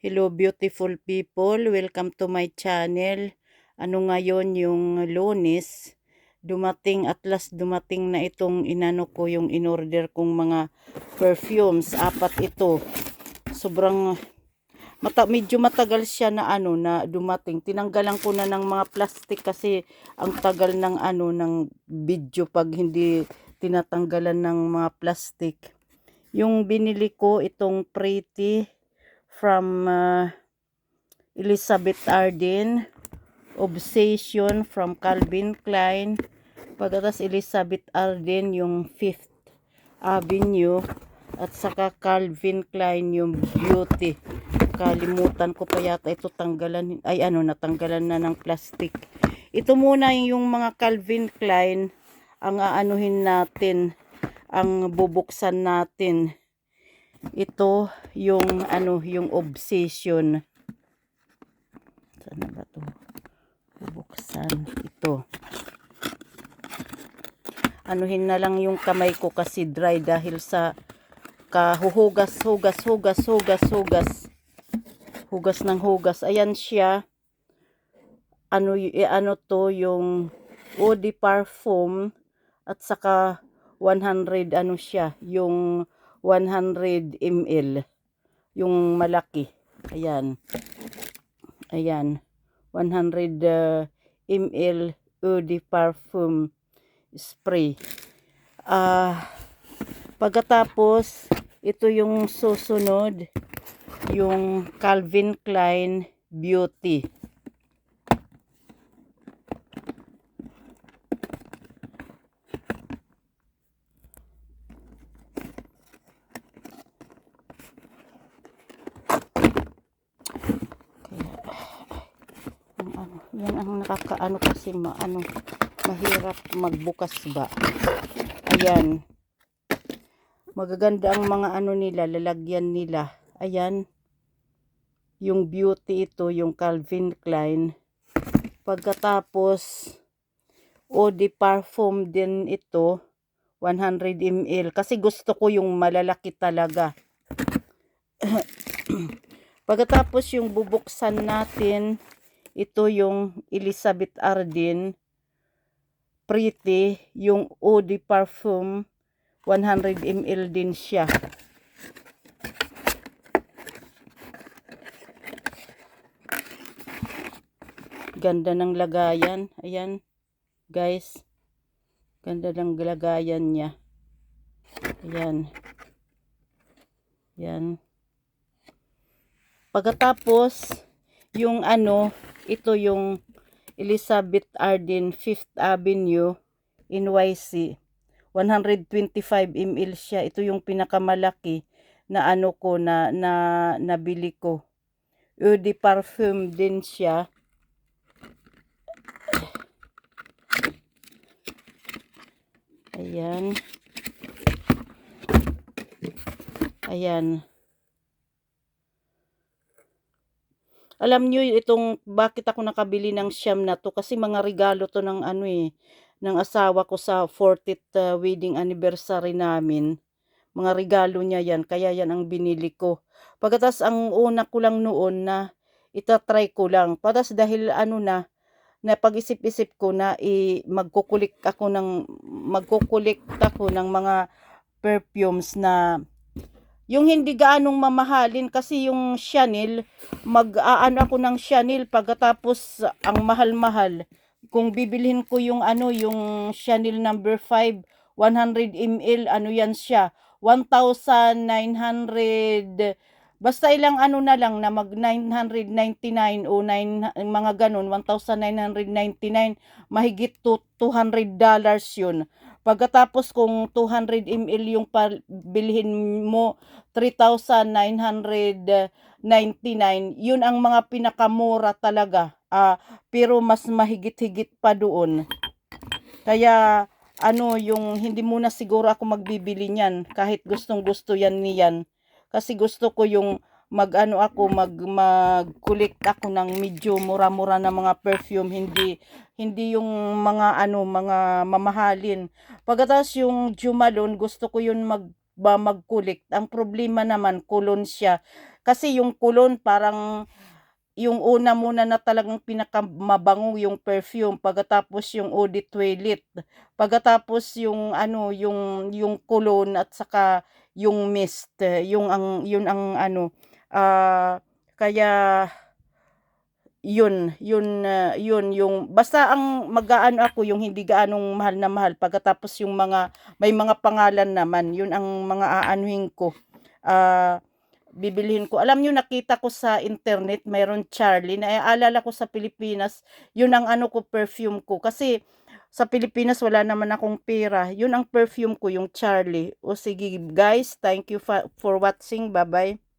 Hello beautiful people, welcome to my channel. Ngayon yung Lunes, dumating na itong ko yung in-order kong mga perfumes, 4 ito. Sobrang medyo matagal siya na na dumating. Tinanggalan ko na ng mga plastic kasi ang tagal ng ng video pag hindi tinatanggalan ng mga plastic. Yung binili ko itong Pretty from Elizabeth Arden, Obsession from Calvin Klein. Pagkatas Elizabeth Arden yung 5th Avenue at saka Calvin Klein yung Beauty. Kalimutan ko pa yata ito tanggalan, natanggalan na ng plastic. Ito muna yung mga Calvin Klein ang aanuhin natin, ang bubuksan natin. Ito yung yung Obsession. Sana ba to bubuksan? Ito. Anuhin na lang yung kamay ko kasi dry dahil sa hugas ng hugas. Ayan siya. Ano to yung eau de parfum at saka 100 siya, yung 100 ml yung malaki. Ayan, 100 ml eau de parfum spray. Pagkatapos ito yung susunod, yung Calvin Klein Beauty. Yan ang nakakaano kasi mahirap magbukas ba. Ayan. Magaganda ang mga nila, lalagyan nila. Ayan. Yung Beauty ito, yung Calvin Klein. Pagkatapos eau de parfum din ito, 100 ml. Kasi gusto ko yung malalaki talaga. Pagkatapos yung bubuksan natin, ito yung Elizabeth Arden Pretty, yung eau de parfum, 100 ml din siya. Ganda ng lagayan. Ayan, guys. Ganda ng lagayan niya. Ayan. Ayan. Pagkatapos, yung ito yung Elizabeth Arden 5th Avenue NYC, 125 ml siya. Ito yung pinakamalaki na ko na nabili ko. Eau de parfum din siya. Ayan. Ayan. Alam nyo itong bakit ako nakabili ng siyam na to, kasi mga regalo to ng ng asawa ko sa 40th wedding anniversary namin. Mga regalo niya yan, kaya yan ang binili ko. Pagkatas ang una ko lang noon na itatry ko lang. Pagkatas dahil na pag-isip-isip ko na magkukulik ako ng mga perfumes na yung hindi gaanong mamahalin, kasi yung Chanel, ako ng Chanel pagkatapos ang mahal-mahal. Kung bibilhin ko yung yung Chanel number 5, 100 ml, yan siya, 1,900, basta ilang na lang na mag 999 o 9 mga ganun, 1,999, mahigit to $200 yun. Pagkatapos kung 200 ml yung bilhin mo, 3,999, yun ang mga pinakamura talaga. Pero mas mahigit-higit pa doon. Kaya yung hindi muna siguro ako magbibili niyan, kahit gustong-gusto yan niyan. Kasi gusto ko yung mag-collect ako ng medyo mura-mura na mga perfume, hindi yung mga mga mamahalin. Pagkatapos yung Jumalon, gusto ko yun mag-collect. Ang problema naman, kulon siya. Kasi yung cologne parang yung una muna na talagang pinakamabango yung perfume, pagkatapos yung eau de toilette, pagkatapos yung ano, yung cologne at saka yung mist, yun ang ano, kaya yun yung basta ang mag-aano ako yung hindi gaanong mahal na mahal, pagkatapos yung mga may mga pangalan naman, yun ang mga aanuhin ko. Ah, bibilhin ko. Alam niyo nakita ko sa internet mayro'n Charlie, naalala ko sa Pilipinas, yun ang ano ko perfume ko kasi sa Pilipinas wala naman akong pera, yun ang perfume ko yung Charlie. O sige guys, thank you for watching, bye-bye.